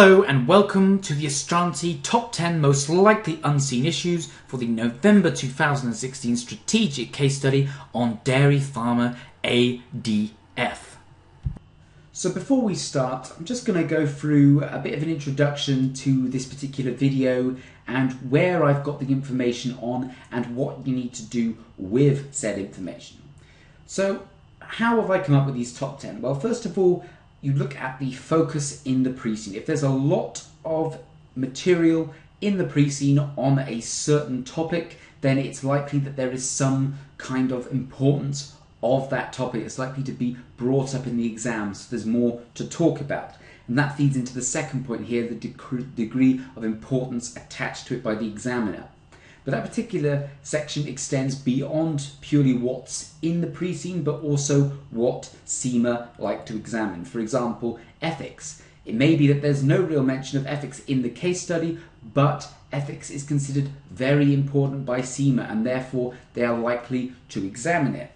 Hello and welcome to the Astranti Top 10 Most Likely Unseen Issues for the November 2016 Strategic Case Study on Dairy Farmer ADF. So before we start, I'm just going to go through a bit of an introduction to this particular video and where I've got the information on and what you need to do with said information. So how have I come up with these top 10? Well, first of all, you look at the focus in the pre-seen. If there's a lot of material in the pre-seen on a certain topic, then it's likely that there is some kind of importance of that topic. It's likely to be brought up in the exam, so there's more to talk about. And that feeds into the second point here, the degree of importance attached to it by the examiner. But that particular section extends beyond purely what's in the pre-seen, but also what CIMA like to examine. For example, ethics. It may be that there's no real mention of ethics in the case study, but ethics is considered very important by CIMA, and therefore they are likely to examine it.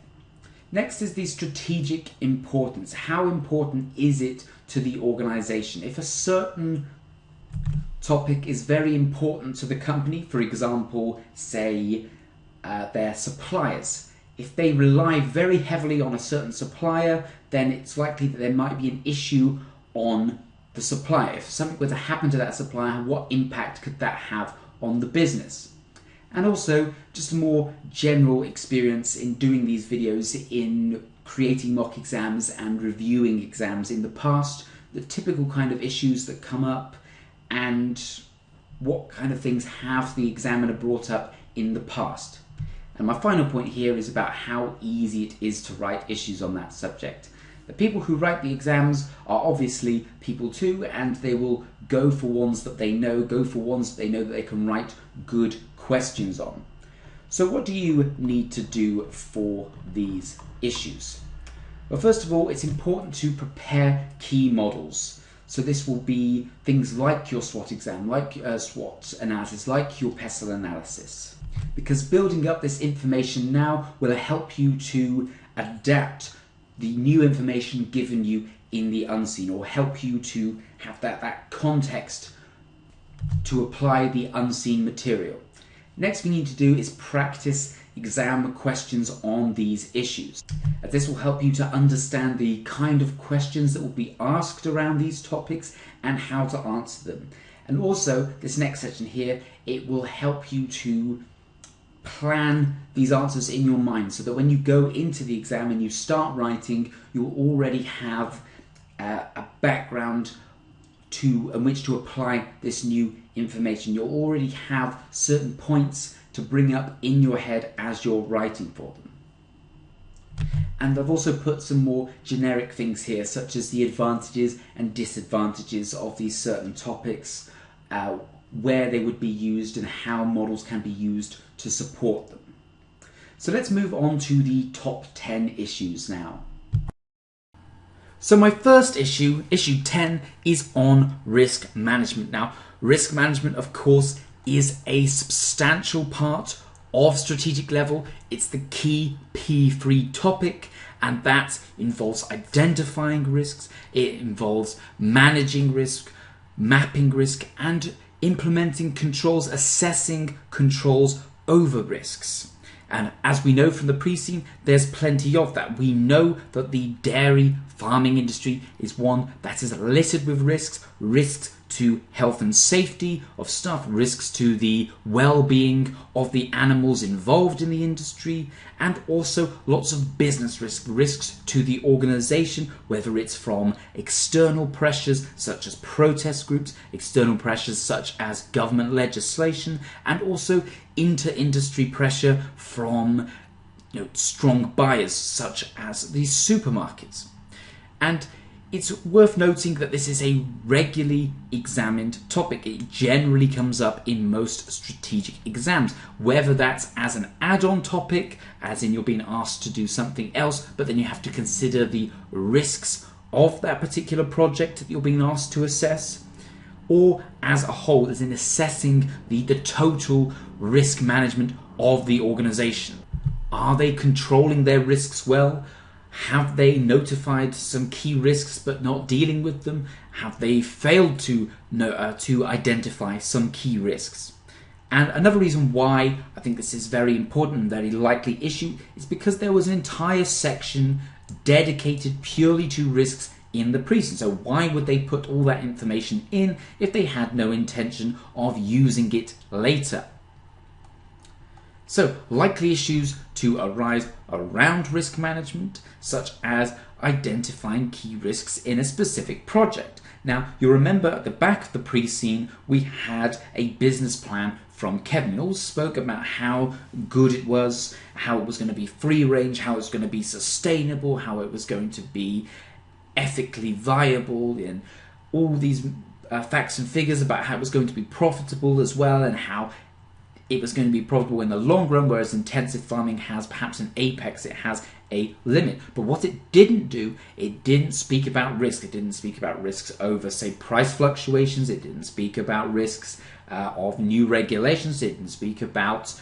Next is the strategic importance. How important is it to the organization? If a certain topic is very important to the company, for example, say their suppliers. If they rely very heavily on a certain supplier, then it's likely that there might be an issue on the supplier. If something were to happen to that supplier, what impact could that have on the business? And also, just a more general experience in doing these videos in creating mock exams and reviewing exams in the past, the typical kind of issues that come up, and what kind of things have the examiner brought up in the past. And my final point here is about how easy it is to write issues on that subject. The people who write the exams are obviously people too, and they will go for ones that they know, that they can write good questions on. So what do you need to do for these issues? Well, first of all, it's important to prepare key models. So this will be things like your SWOT exam, like SWOT analysis, like your PESTLE analysis. Because building up this information now will help you to adapt the new information given you in the unseen, or help you to have that context to apply the unseen material. Next thing you need to do is practice exam questions on these issues. This will help you to understand the kind of questions that will be asked around these topics and how to answer them. And also, this next section here, it will help you to plan these answers in your mind so that when you go into the exam and you start writing, you'll already have a background in which to apply this new information. You'll already have certain points to bring up in your head as you're writing for them. And I've also put some more generic things here, such as the advantages and disadvantages of these certain topics, where they would be used and how models can be used to support them. So let's move on to the top 10 issues now. So my first issue, issue 10, is on risk management. Now, risk management, of course, is a substantial part of strategic level. It's the key P3 topic, and that involves identifying risks, it involves managing risk, mapping risk, and implementing controls, assessing controls over risks. And as we know from the pre-seen, there's plenty of that. We know that the dairy farming industry is one that is littered with risks, risks to health and safety of staff, risks to the well-being of the animals involved in the industry, and also lots of business risks to the organization, whether it's from external pressures such as protest groups, external pressures such as government legislation, and also inter-industry pressure from strong buyers such as these supermarkets. And it's worth noting that this is a regularly examined topic. It generally comes up in most strategic exams, whether that's as an add-on topic, as in you're being asked to do something else, but then you have to consider the risks of that particular project that you're being asked to assess, or as a whole, as in assessing the total risk management of the organization. Are they controlling their risks well? Have they notified some key risks but not dealing with them? Have they failed to identify some key risks? And another reason why I think this is very important and very likely issue is because there was an entire section dedicated purely to risks in the pre-seen. So why would they put all that information in if they had no intention of using it later? So likely issues to arise around risk management, such as identifying key risks in a specific project. Now, you remember at the back of the pre-seen, we had a business plan from Kevin. He all spoke about how good it was, how it was going to be free range, how it was going to be sustainable, how it was going to be ethically viable, and all these facts and figures about how it was going to be profitable as well, and how it was going to be profitable in the long run, whereas intensive farming has perhaps an apex, it has a limit. But what it didn't do, it didn't speak about risk. It didn't speak about risks over, say, price fluctuations. It didn't speak about risks of new regulations. It didn't speak about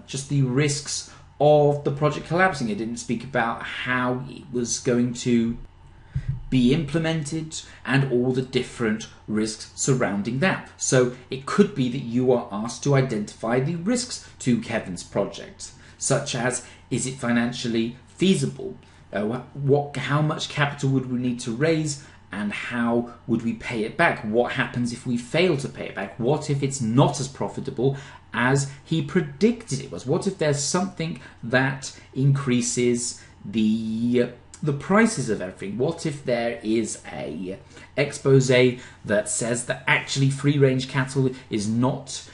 just the risks of the project collapsing. It didn't speak about how it was going to be implemented and all the different risks surrounding that. So it could be that you are asked to identify the risks to Kevin's project, such as, is it financially feasible? How much capital would we need to raise, and how would we pay it back? What happens if we fail to pay it back? What if it's not as profitable as he predicted it was? What if there's something that increases the prices of everything? What if there is a expose that says that actually free-range cattle is not,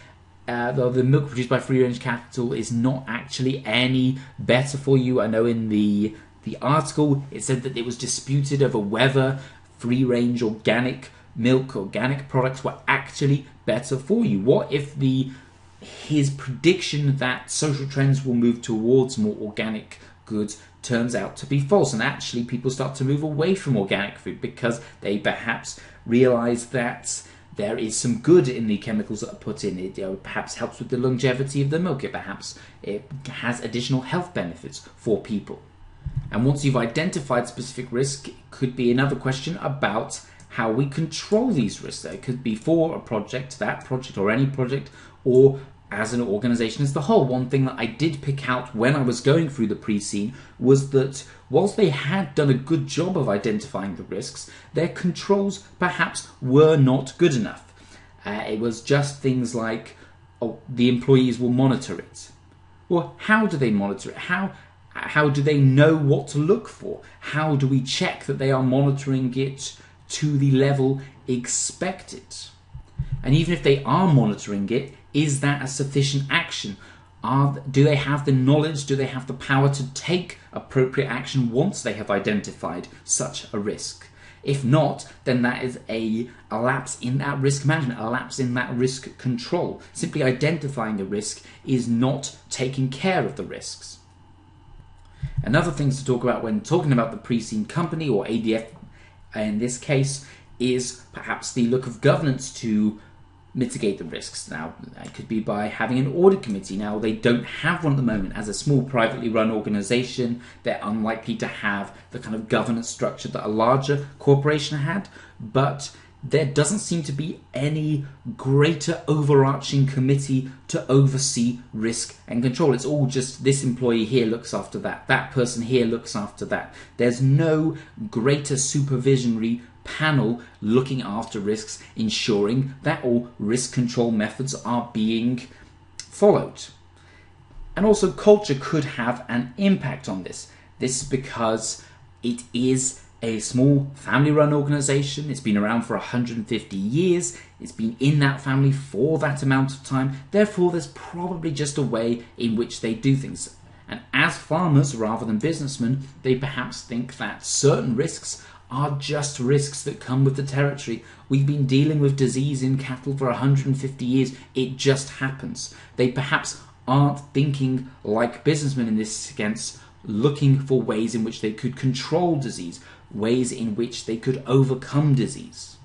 the milk produced by free-range cattle is not actually any better for you? I know in the article it said that it was disputed over whether free-range organic milk, organic products were actually better for you. What if his prediction that social trends will move towards more organic goods turns out to be false, and actually people start to move away from organic food because they perhaps realize that there is some good in the chemicals that are put in it. Perhaps helps with the longevity of the milk. It has additional health benefits for people. And once you've identified specific risk, it could be another question about how we control these risks. It could be for a project, that project, or any project, or as an organization as the whole. One thing that I did pick out when I was going through the pre-seen was that whilst they had done a good job of identifying the risks, their controls perhaps were not good enough. It was just things like, the employees will monitor it. Well, how do they monitor it? How do they know what to look for? How do we check that they are monitoring it to the level expected? And even if they are monitoring it, is that a sufficient action? Do they have the knowledge? Do they have the power to take appropriate action once they have identified such a risk? If not, then that is a lapse in that risk management, a lapse in that risk control. Simply identifying a risk is not taking care of the risks. Another thing to talk about when talking about the pre-seen company, or ADF in this case, is perhaps the look of governance to mitigate the risks. Now, it could be by having an audit committee. Now, they don't have one at the moment. As a small privately run organization, they're unlikely to have the kind of governance structure that a larger corporation had, but there doesn't seem to be any greater overarching committee to oversee risk and control. It's all just this employee here looks after that, that person here looks after that. There's no greater supervisory panel looking after risks, ensuring that all risk control methods are being followed. And also culture could have an impact on this. This is because it is a small family-run organization. It's been around for 150 years. It's been in that family for that amount of time. Therefore, there's probably just a way in which they do things. And as farmers, rather than businessmen, they perhaps think that certain risks are just risks that come with the territory. We've been dealing with disease in cattle for 150 years. It just happens. They perhaps aren't thinking like businessmen in this sense, looking for ways in which they could control disease, ways in which they could overcome disease.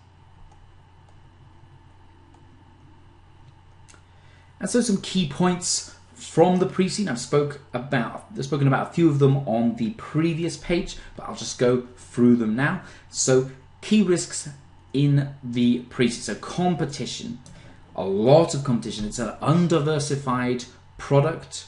And so some key points from the pre-seen. I've spoken about a few of them on the previous page, but I'll just go through them now. So key risks in the pre-seen. So competition, a lot of competition. It's an undiversified product.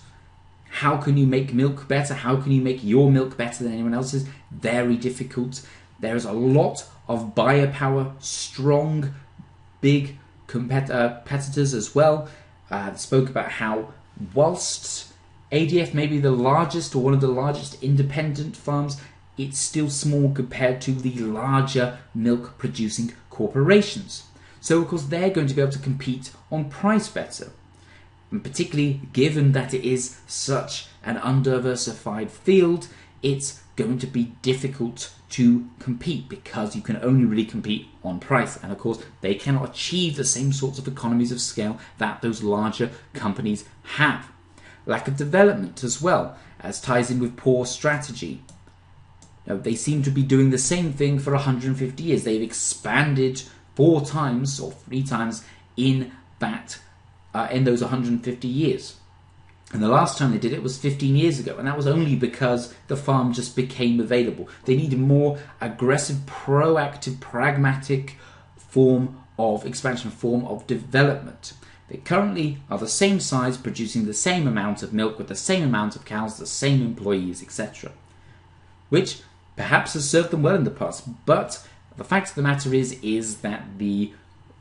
How can you make milk better? How can you make your milk better than anyone else's? Very difficult. There's a lot of buyer power, strong, big competitors as well. Spoke about how whilst ADF may be the largest or one of the largest independent farms, it's still small compared to the larger milk producing corporations. So of course they're going to be able to compete on price better. And particularly given that it is such an undiversified field, it's going to be difficult to compete because you can only really compete on price. And of course, they cannot achieve the same sorts of economies of scale that those larger companies have. Lack of development as well, as ties in with poor strategy. Now, they seem to be doing the same thing for 150 years. They've expanded 4 times or 3 times in those 150 years. And the last time they did it was 15 years ago, and that was only because the farm just became available. They need a more aggressive, proactive, pragmatic form of expansion, form of development. They currently are the same size, producing the same amount of milk with the same amount of cows, the same employees, etc. Which perhaps has served them well in the past, but the fact of the matter is that the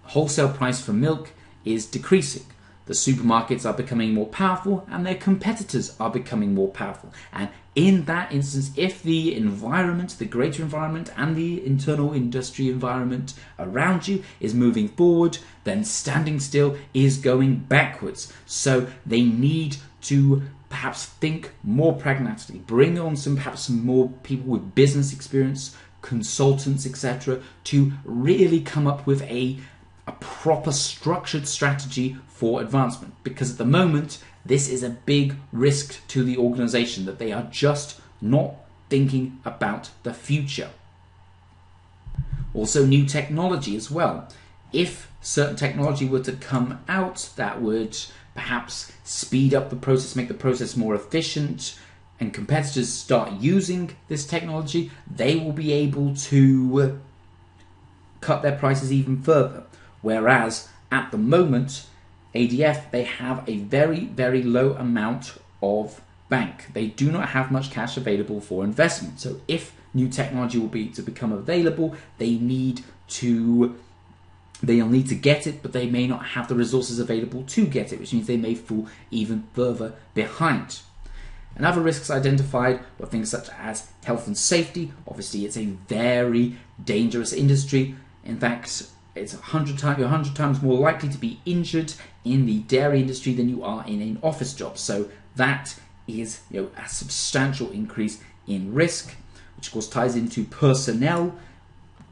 wholesale price for milk is decreasing. The supermarkets are becoming more powerful and their competitors are becoming more powerful. And in that instance, if the environment, the greater environment and the internal industry environment around you is moving forward, then standing still is going backwards. So they need to perhaps think more pragmatically, bring on perhaps some more people with business experience, consultants, etc., to really come up with a proper structured strategy for advancement, because at the moment this is a big risk to the organization that they are just not thinking about the future. Also, new technology as well. If certain technology were to come out that would perhaps speed up the process, make the process more efficient, and competitors start using this technology, they will be able to cut their prices even further. Whereas at the moment, ADF, they have a very, very low amount of bank. They do not have much cash available for investment. So if new technology will be to become available, they'll need to get it, but they may not have the resources available to get it, which means they may fall even further behind. And other risks identified were things such as health and safety. Obviously, it's a very dangerous industry. In fact, it's 100 times more likely to be injured in the dairy industry than you are in an office job. So that is a substantial increase in risk, which of course ties into personnel.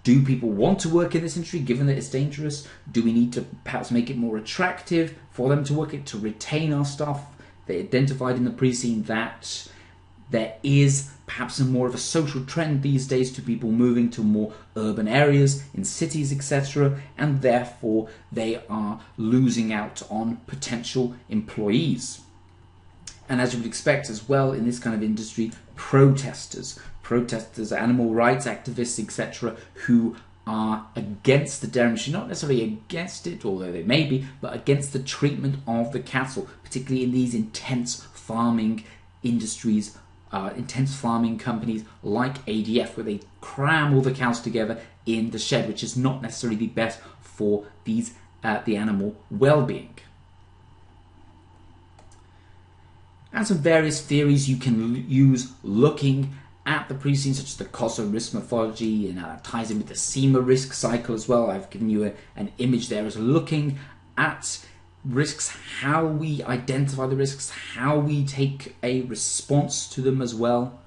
Do people want to work in this industry given that it's dangerous? Do we need to perhaps make it more attractive for them to work it, to retain our staff? They identified in the pre-seen that there is perhaps more of a social trend these days to people moving to more urban areas, in cities, etc., and therefore they are losing out on potential employees. And as you would expect as well in this kind of industry, protesters, animal rights activists, etc., who are against the dairy industry, not necessarily against it, although they may be, but against the treatment of the cattle, particularly in these intense farming industries, intense farming companies like ADF, where they cram all the cows together in the shed, which is not necessarily the best for the animal well-being. And some various theories you can use looking at the pre-seen, such as the cost of risk morphology, and that ties in with the CIMA risk cycle as well. I've given you an image there as looking at risks, how we identify the risks, how we take a response to them as well,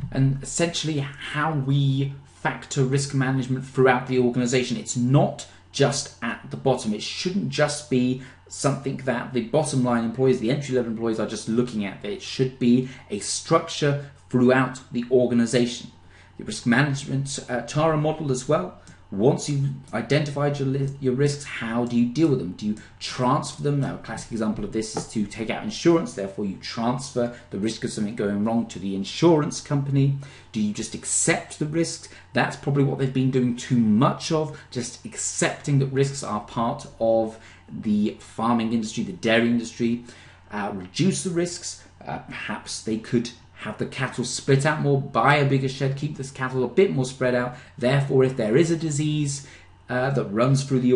and essentially how we factor risk management throughout the organization. It's not just at the bottom. It shouldn't just be something that the bottom line employees, the entry-level employees, are just looking at. It should be a structure throughout the organization. The risk management TARA model as well, once you've identified your risks, how do you deal with them? Do you transfer them? Now, a classic example of this is to take out insurance. Therefore, you transfer the risk of something going wrong to the insurance company. Do you just accept the risks? That's probably what they've been doing too much of, just accepting that risks are part of the farming industry, the dairy industry. Reduce the risks. Perhaps they could have the cattle split out more, buy a bigger shed, keep this cattle a bit more spread out. Therefore, if there is a disease that runs through the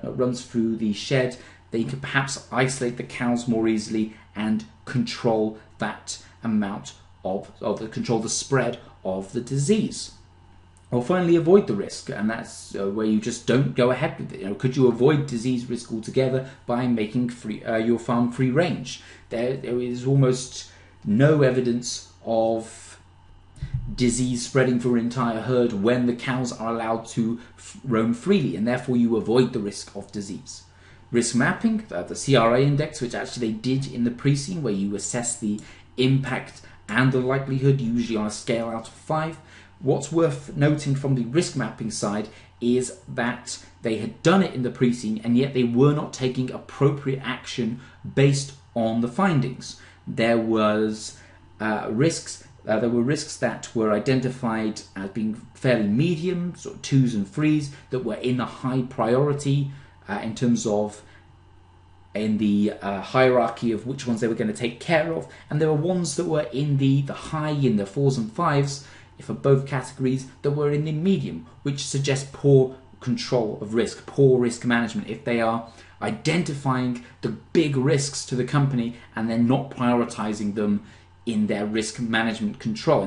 runs through the shed, they could perhaps isolate the cows more easily and control that amount control the spread of the disease. Or finally, avoid the risk, and that's where you just don't go ahead with it. Could you avoid disease risk altogether by making your farm free range? There is almost no evidence of disease spreading through an entire herd when the cows are allowed to roam freely, and therefore you avoid the risk of disease. Risk mapping, the CRA index, which actually they did in the pre-seen, where you assess the impact and the likelihood, usually on a scale out of 5. What's worth noting from the risk mapping side is that they had done it in the pre-seen, and yet they were not taking appropriate action based on the findings. There was risks. There were risks that were identified as being fairly medium, sort of 2s and 3s, that were in the high priority in terms of in the hierarchy of which ones they were going to take care of, and there were ones that were in the high, in the 4s and 5s, for both categories, that were in the medium, which suggests poor control of risk, poor risk management. If they are identifying the big risks to the company and they're not prioritizing them in their risk management control,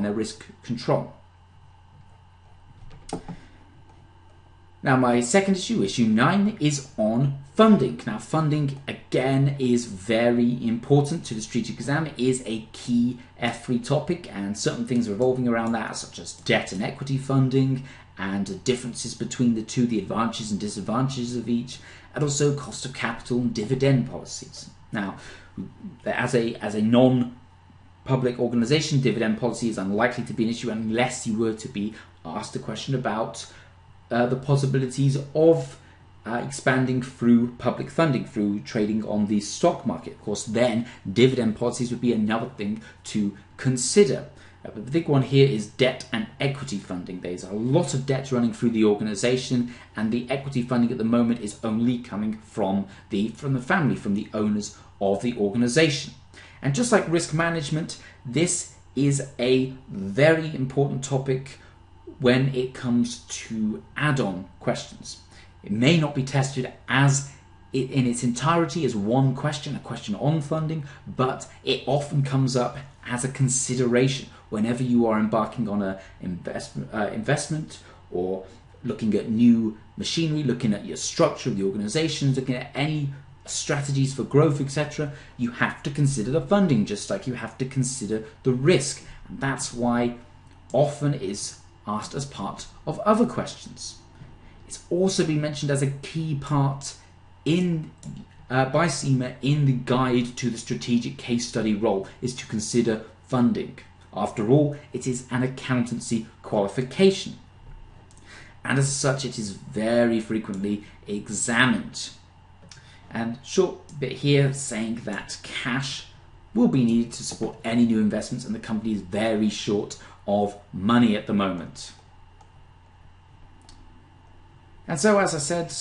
Now, my second issue, issue 9, is on funding. Now, funding, again, is very important to the strategic exam. It is a key F3 topic, and certain things revolving around that, such as debt and equity funding, and differences between the two, the advantages and disadvantages of each, and also cost of capital and dividend policies. Now, as a non-public organisation, dividend policy is unlikely to be an issue unless you were to be asked a question about the possibilities of expanding through public funding, through trading on the stock market. Of course, then dividend policies would be another thing to consider. The big one here is debt and equity funding. There's a lot of debt running through the organisation, and the equity funding at the moment is only coming from the family, from the owners of the organisation. And just like risk management, this is a very important topic when it comes to add-on questions. It may not be tested in its entirety as one question, a question on funding, but it often comes up as a consideration whenever you are embarking on an investment or looking at new machinery, looking at your structure of the organisation, looking at any strategies for growth, etc. You have to consider the funding, just like you have to consider the risk. And that's why often it is asked as part of other questions. It's also been mentioned as a key part by CIMA in the guide to the strategic case study role, is to consider funding. After all, it is an accountancy qualification, and as such it is very frequently examined. And short bit here saying that cash will be needed to support any new investments, and the company is very short of money at the moment. And so, as I said,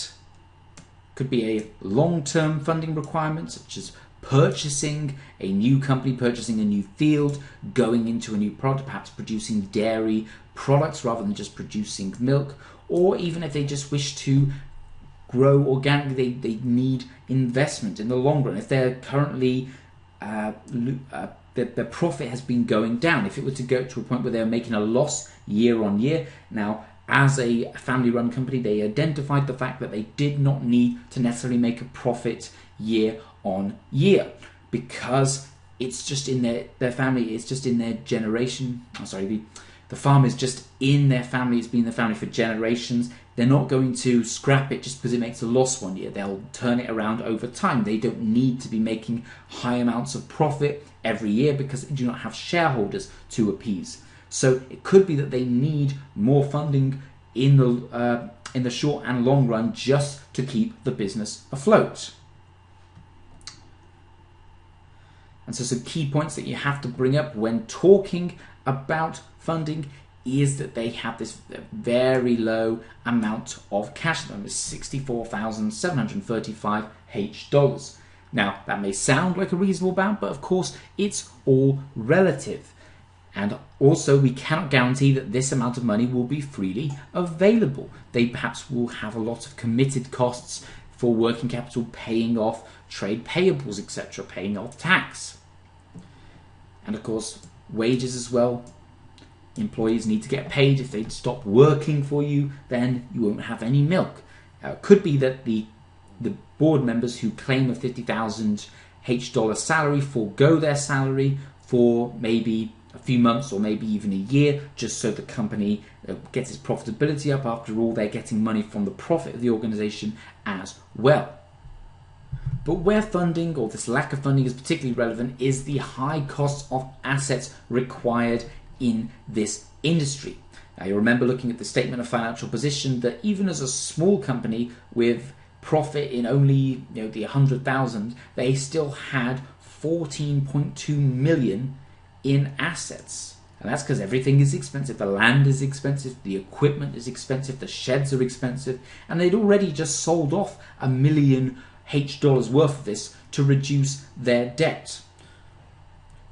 could be a long-term funding requirement, such as purchasing a new company, purchasing a new field, going into a new product, perhaps producing dairy products rather than just producing milk, or even if they just wish to grow organically, they need investment in the long run. If they're currently their profit has been going down, if it were to go to a point where they're making a loss year on year. Now, as a family-run company, they identified the fact that they did not need to necessarily make a profit year on year, because it's just in their family, it's just in their generation. The farm is just in their family, it's been in their family for generations. They're not going to scrap it just because it makes a loss one year. They'll turn it around over time. They don't need to be making high amounts of profit every year because they do not have shareholders to appease. So it could be that they need more funding in the short and long run, just to keep the business afloat. And so some key points that you have to bring up when talking about funding is that they have this very low amount of cash at the moment, $64,735. Now, that may sound like a reasonable amount, but of course, it's all relative. And also, we cannot guarantee that this amount of money will be freely available. They perhaps will have a lot of committed costs for working capital, paying off trade payables, etc., paying off tax. And of course, wages as well. Employees need to get paid. If they stop working for you, then you won't have any milk. It could be that the board members who claim a $50,000 salary forego their salary for maybe a few months or maybe even a year, just so the company gets its profitability up. After all, they're getting money from the profit of the organization as well. But where funding, or this lack of funding, is particularly relevant is the high cost of assets required in this industry. Now, you remember looking at the statement of financial position that even as a small company with profit in only the 100,000, they still had 14.2 million in assets. And that's because everything is expensive. The land is expensive, the equipment is expensive, the sheds are expensive, and they'd already just sold off $1 million worth of this to reduce their debt.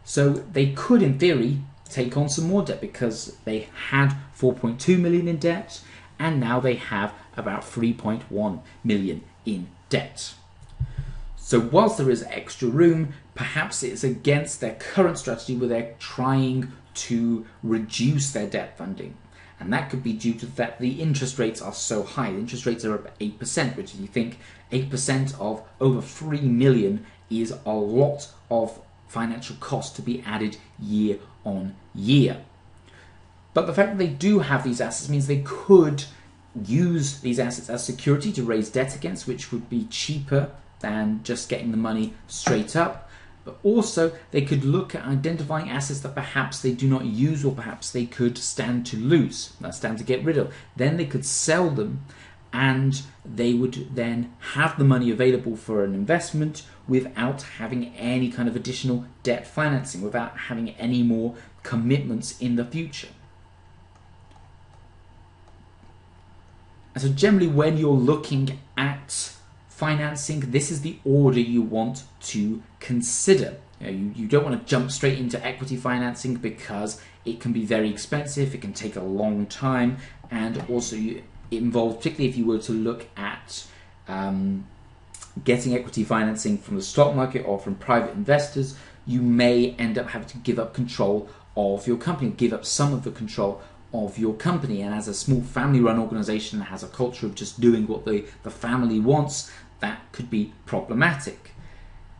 So they could, in theory, take on some more debt because they had 4.2 million in debt, and now they have about 3.1 million in debt. So whilst there is extra room, perhaps it's against their current strategy where they're trying to reduce their debt funding. And that could be due to the fact the interest rates are so high. The interest rates are up 8%, which, if you think 8% of over 3 million is a lot of financial cost to be added year on year. But the fact that they do have these assets means they could use these assets as security to raise debt against, which would be cheaper than just getting the money straight up. But also they could look at identifying assets that perhaps they do not use, or perhaps they could stand to lose, stand to get rid of. Then they could sell them, and they would then have the money available for an investment without having any kind of additional debt financing, without having any more commitments in the future. And so generally, when you're looking at financing, this is the order you want to consider. You don't want to jump straight into equity financing because it can be very expensive, it can take a long time, and also it involves, particularly if you were to look at getting equity financing from the stock market or from private investors, you may end up having to give up control of your company, give up some of the control of your company. And as a small family-run organization that has a culture of just doing what the family wants, that could be problematic.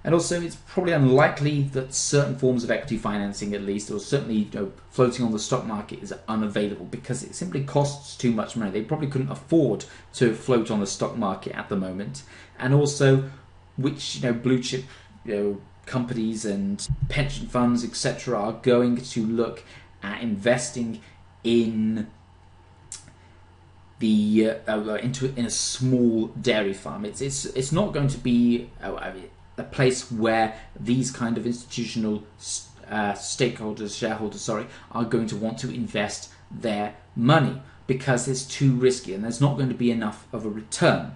And also, it's probably unlikely that certain forms of equity financing, at least, or certainly floating on the stock market, is unavailable because it simply costs too much money. They probably couldn't afford to float on the stock market at the moment. And also, which blue chip companies and pension funds, etc., are going to look at investing in in a small dairy farm. It's not going to be a place where these kind of institutional shareholders, are going to want to invest their money because it's too risky and there's not going to be enough of a return.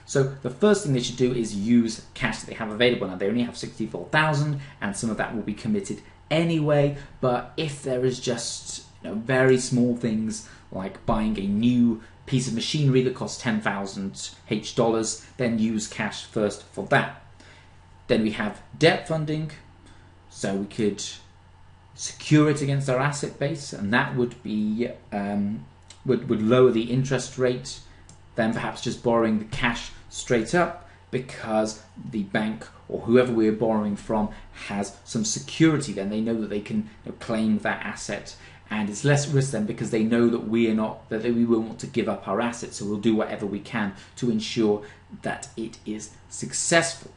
So the first thing they should do is use cash that they have available. Now, they only have 64,000, and some of that will be committed anyway. But if there is just very small things like buying a new piece of machinery that costs $10,000, then use cash first for that. Then we have debt funding, so we could secure it against our asset base, and that would be would lower the interest rate than perhaps just borrowing the cash straight up, because the bank or whoever we're borrowing from has some security. Then they know that they can claim that asset, and it's less risk then because they know that we won't want to give up our assets, so we'll do whatever we can to ensure that it is successful.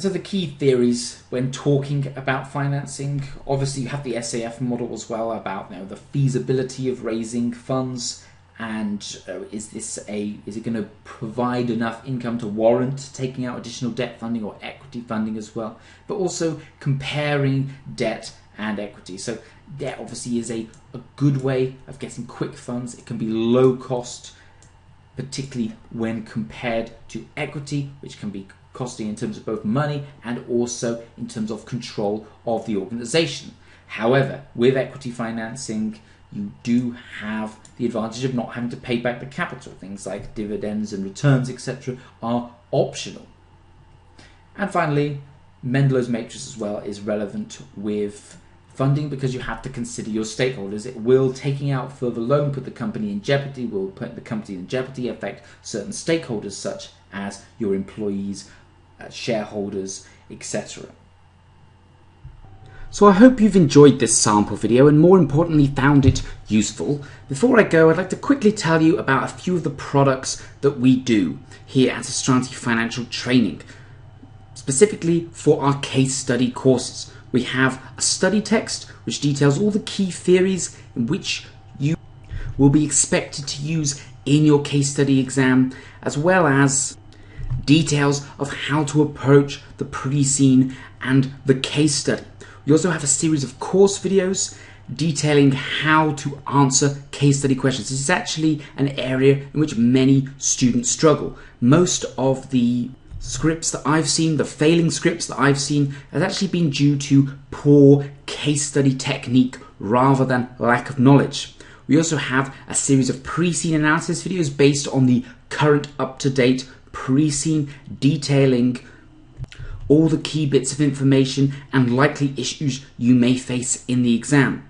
So the key theories when talking about financing, obviously you have the SAF model as well about the feasibility of raising funds, and is it going to provide enough income to warrant taking out additional debt funding or equity funding as well, but also comparing debt and equity. So debt obviously is a good way of getting quick funds. It can be low cost, particularly when compared to equity, which can be costing in terms of both money and also in terms of control of the organization. However, with equity financing, you do have the advantage of not having to pay back the capital. Things like dividends and returns, etc., are optional. And finally, Mendelow's matrix as well is relevant with funding because you have to consider your stakeholders. Will taking out further loan put the company in jeopardy? Will put the company in jeopardy affect certain stakeholders such as your employees, shareholders, etc.? So I hope you've enjoyed this sample video and more importantly found it useful. Before I go, I'd like to quickly tell you about a few of the products that we do here at Astranti Financial Training, specifically for our case study courses. We have a study text which details all the key theories in which you will be expected to use in your case study exam, as well as details of how to approach the pre-seen and the case study. We also have a series of course videos detailing how to answer case study questions. This is actually an area in which many students struggle. Most of the scripts that I've seen, the failing scripts that I've seen, has actually been due to poor case study technique rather than lack of knowledge. We also have a series of pre-seen analysis videos based on the current up-to-date pre-seen, detailing all the key bits of information and likely issues you may face in the exam.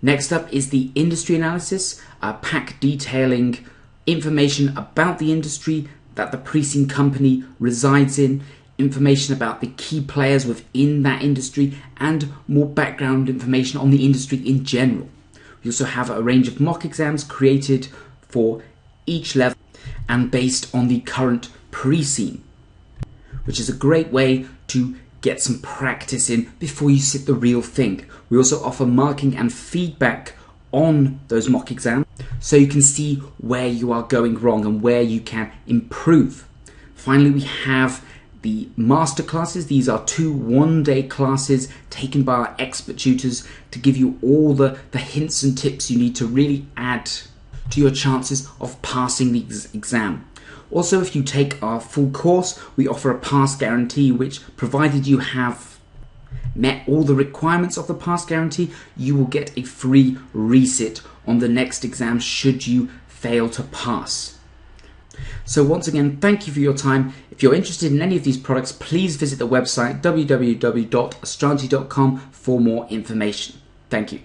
Next up is the industry analysis, a pack detailing information about the industry that the pre-seen company resides in, information about the key players within that industry, and more background information on the industry in general. We also have a range of mock exams created for each level and based on the current pre-seen, which is a great way to get some practice in before you sit the real thing. We also offer marking and feedback on those mock exams so you can see where you are going wrong and where you can improve. Finally, we have the master classes. These are 2 one-day classes taken by our expert tutors to give you all the hints and tips you need to really add to your chances of passing the exam. Also, if you take our full course, we offer a pass guarantee, which, provided you have met all the requirements of the pass guarantee, you will get a free resit on the next exam should you fail to pass. So once again, thank you for your time. If you're interested in any of these products, please visit the website www.astranti.com for more information. Thank you.